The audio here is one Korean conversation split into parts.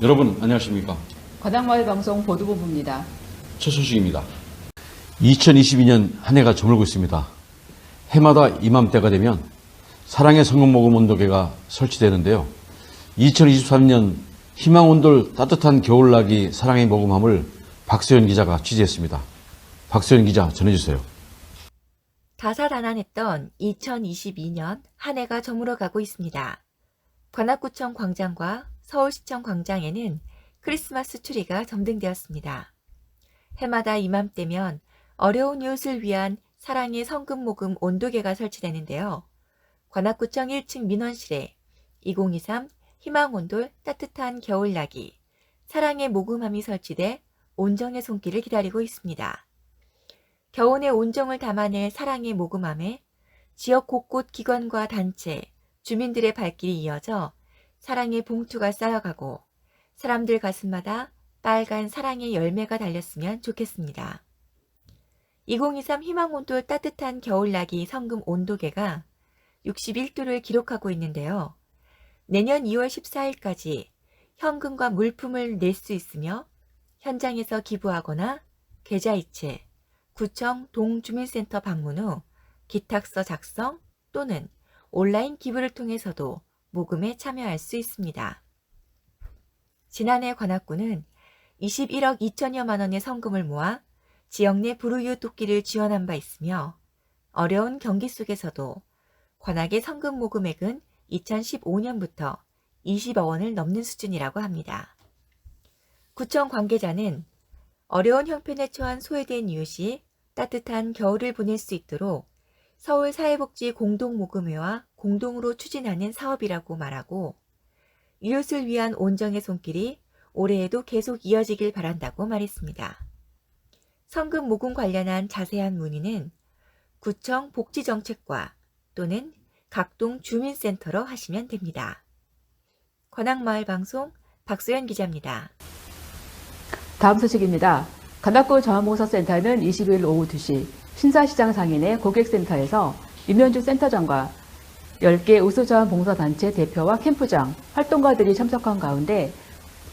여러분 안녕하십니까. 관악마을방송 보도본부입니다. 첫 소식입니다. 2022년 한 해가 저물고 있습니다. 해마다 이맘때가 되면 사랑의 성금모금 온도계가 설치되는데요. 2023년 희망온돌 따뜻한 겨울나기 사랑의 모금함을 박소연 기자가 취재했습니다. 박소연 기자 전해주세요. 다사다난했던 2022년 한 해가 저물어가고 있습니다. 관악구청 광장과 서울시청 광장에는 크리스마스 트리가 점등되었습니다. 해마다 이맘때면 어려운 이웃을 위한 사랑의 성금모금 온도계가 설치되는데요. 관악구청 1층 민원실에 2023 희망온돌 따뜻한 겨울나기 사랑의 모금함이 설치돼 온정의 손길을 기다리고 있습니다. 겨운의 온정을 담아낼 사랑의 모금함에 지역 곳곳 기관과 단체, 주민들의 발길이 이어져 사랑의 봉투가 쌓여가고 사람들 가슴마다 빨간 사랑의 열매가 달렸으면 좋겠습니다. 2023 희망온돌 따뜻한 겨울나기 성금 온도계가 61도를 기록하고 있는데요. 내년 2월 14일까지 현금과 물품을 낼 수 있으며 현장에서 기부하거나 계좌이체, 구청 동주민센터 방문 후 기탁서 작성 또는 온라인 기부를 통해서도 모금에 참여할 수 있습니다. 지난해 관악구는 21억 2천여만 원의 성금을 모아 지역 내 불우이웃 돕기를 지원한 바 있으며 어려운 경기 속에서도 관악의 성금 모금액은 2015년부터 20억 원을 넘는 수준이라고 합니다. 구청 관계자는 어려운 형편에 처한 소외된 이웃이 따뜻한 겨울을 보낼 수 있도록 서울사회복지공동모금회와 공동으로 추진하는 사업이라고 말하고 이웃을 위한 온정의 손길이 올해에도 계속 이어지길 바란다고 말했습니다. 성금 모금 관련한 자세한 문의는 구청 복지정책과 또는 각동 주민센터로 하시면 됩니다. 관악마을방송 박소연 기자입니다. 다음 소식입니다. 관악구 자원봉사센터는 20일 오후 2시 신사시장 상인의 고객센터에서 임현주 센터장과 10개 우수자원봉사단체 대표와 캠프장, 활동가들이 참석한 가운데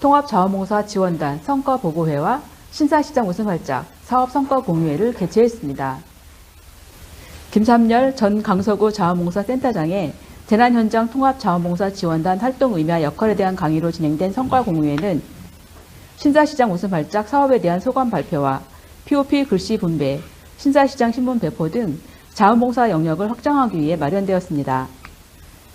통합자원봉사지원단 성과보고회와 신사시장 웃음활짝 사업성과공유회를 개최했습니다. 김삼열 전 강서구 자원봉사센터장의 재난현장 통합자원봉사지원단 활동 의미와 역할에 대한 강의로 진행된 성과공유회는 신사시장 웃음활짝 사업에 대한 소감 발표와 POP 글씨 분배, 신사시장 신문 배포 등 자원봉사 영역을 확장하기 위해 마련되었습니다.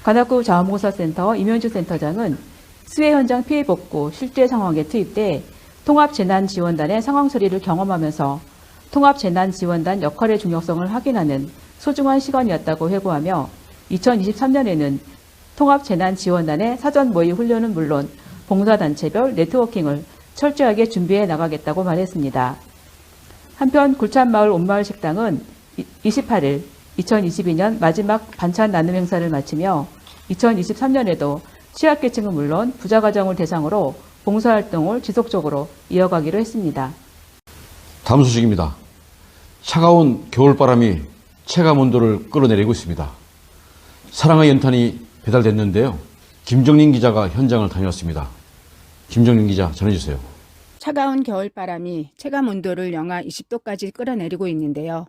관악구 자원봉사센터 임현주 센터장은 수해 현장 피해 복구 실제 상황에 투입돼 통합재난지원단의 상황 처리를 경험하면서 통합재난지원단 역할의 중요성을 확인하는 소중한 시간이었다고 회고하며 2023년에는 통합재난지원단의 사전 모의 훈련은 물론 봉사단체별 네트워킹을 철저하게 준비해 나가겠다고 말했습니다. 한편 굴찬마을 온마을 식당은 28일 2022년 마지막 반찬 나눔 행사를 마치며 2023년에도 취약계층은 물론 부자가정을 대상으로 봉사활동을 지속적으로 이어가기로 했습니다. 다음 소식입니다. 차가운 겨울바람이 체감온도를 끌어내리고 있습니다. 사랑의 연탄이 배달됐는데요. 김정린 기자가 현장을 다녀왔습니다. 김정린 기자 전해주세요. 차가운 겨울바람이 체감온도를 영하 20도까지 끌어내리고 있는데요.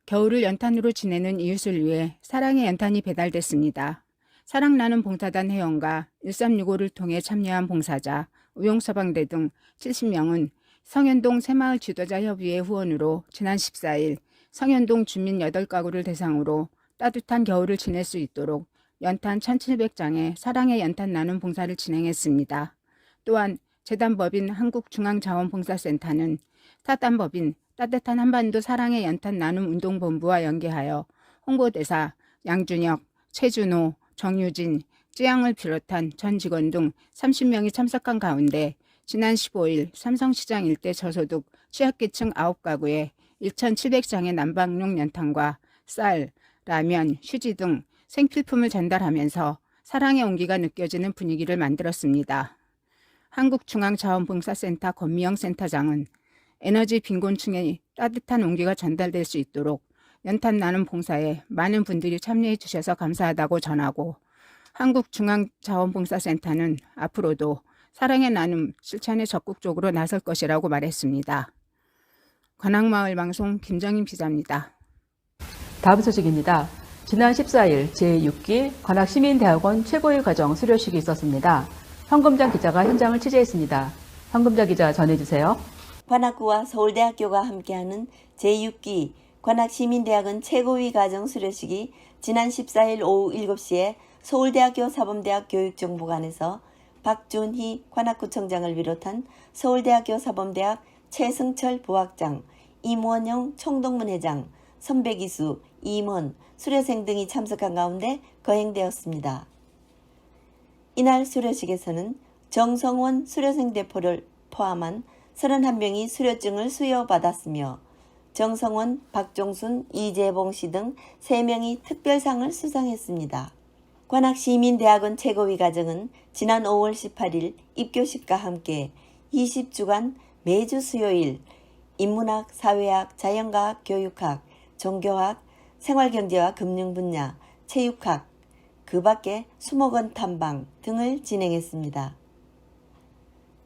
겨울을 연탄으로 지내는 이웃을 위해 사랑의 연탄이 배달됐습니다. 사랑나눔 봉사단 회원과 1365를 통해 참여한 봉사자, 우용서방대 등 70명은 성현동 새마을 지도자 협의회 후원으로 지난 14일 성현동 주민 8가구를 대상으로 따뜻한 겨울을 지낼 수 있도록 연탄 1700장의 사랑의 연탄 나눔 봉사를 진행했습니다. 또한 재단법인 한국중앙자원봉사센터는 사단법인 따뜻한 한반도 사랑의 연탄 나눔 운동본부와 연계하여 홍보대사 양준혁, 최준호, 정유진, 쯔양을 비롯한 전 직원 등 30명이 참석한 가운데 지난 15일 삼성시장 일대 저소득 취약계층 9가구에 1,700장의 난방용 연탄과 쌀, 라면, 휴지 등 생필품을 전달하면서 사랑의 온기가 느껴지는 분위기를 만들었습니다. 한국중앙자원봉사센터 권미영 센터장은 에너지 빈곤층에 따뜻한 온기가 전달될 수 있도록 연탄 나눔 봉사에 많은 분들이 참여해 주셔서 감사하다고 전하고 한국중앙자원봉사센터는 앞으로도 사랑의 나눔 실천에 적극적으로 나설 것이라고 말했습니다. 관악마을방송 김정인 기자입니다. 다음 소식입니다. 지난 14일 제6기 관악시민대학원 최고위 과정 수료식이 있었습니다. 황금자 기자가 현장을 취재했습니다. 황금자 기자 전해주세요. 관악구와 서울대학교가 함께하는 제6기 관악시민대학원 최고위 과정 수료식이 지난 14일 오후 7시에 서울대학교 사범대학 교육정보관에서 박준희 관악구청장을 비롯한 서울대학교 사범대학 최승철 부학장, 임원영 총동문회장, 선배기수, 임원, 수료생 등이 참석한 가운데 거행되었습니다. 이날 수료식에서는 정성원 수료생 대표를 포함한 31명이 수료증을 수여받았으며 정성원, 박종순, 이재봉 씨 등 3명이 특별상을 수상했습니다. 관악시민대학원 최고위 과정은 지난 5월 18일 입교식과 함께 20주간 매주 수요일 인문학, 사회학, 자연과학, 교육학, 종교학, 생활경제와 금융 분야, 체육학, 그 밖에 수목원 탐방 등을 진행했습니다.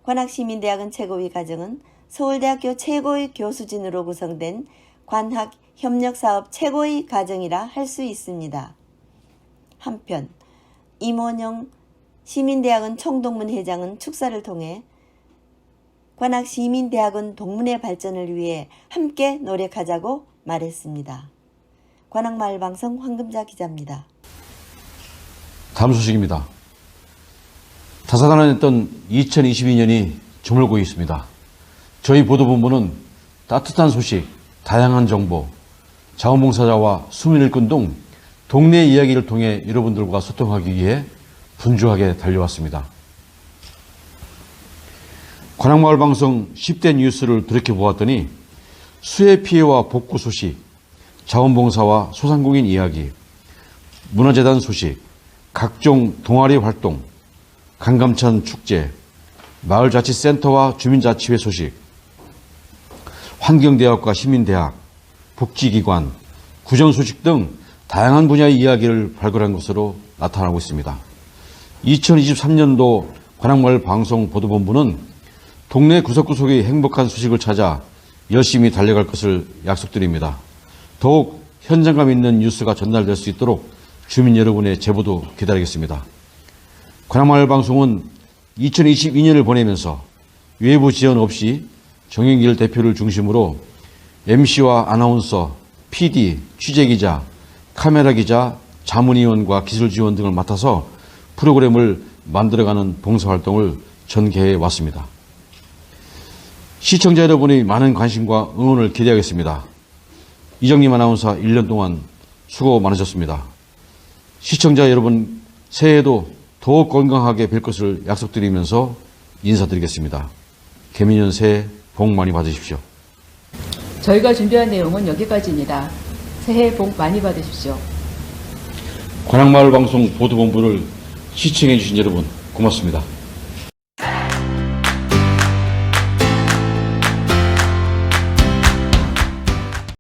관악시민대학원 최고위 과정은 서울대학교 최고위 교수진으로 구성된 관학협력사업 최고위 과정이라 할 수 있습니다. 한편 임원영 시민대학원 총동문회장은 축사를 통해 관악시민대학원 동문회 발전을 위해 함께 노력하자고 말했습니다. 관악마을방송 황금자 기자입니다. 다음 소식입니다. 다사다난했던 2022년이 저물고 있습니다. 저희 보도본부는 따뜻한 소식, 다양한 정보, 자원봉사자와 수민일꾼 등 동네 이야기를 통해 여러분들과 소통하기 위해 분주하게 달려왔습니다. 관악마을방송 10대 뉴스를 돌이켜보았더니 수해 피해와 복구 소식, 자원봉사와 소상공인 이야기, 문화재단 소식, 각종 동아리 활동, 강감찬 축제, 마을자치센터와 주민자치회 소식, 환경대학과 시민대학, 복지기관, 구정소식 등 다양한 분야의 이야기를 발굴한 것으로 나타나고 있습니다. 2023년도 관악마을 방송 보도본부는 동네 구석구석의 행복한 소식을 찾아 열심히 달려갈 것을 약속드립니다. 더욱 현장감 있는 뉴스가 전달될 수 있도록 주민 여러분의 제보도 기다리겠습니다. 관악마을 방송은 2022년을 보내면서 외부 지원 없이 정영길 대표를 중심으로 MC와 아나운서, PD, 취재기자, 카메라 기자, 자문위원과 기술지원 등을 맡아서 프로그램을 만들어가는 봉사활동을 전개해 왔습니다. 시청자 여러분의 많은 관심과 응원을 기대하겠습니다. 이정림 아나운서 1년 동안 수고 많으셨습니다. 시청자 여러분 새해에도 더욱 건강하게 뵐 것을 약속드리면서 인사드리겠습니다. 개미년 새해 복 많이 받으십시오. 저희가 준비한 내용은 여기까지입니다. 새해 복 많이 받으십시오. 관악마을 방송 보도본부를 시청해 주신 여러분 고맙습니다.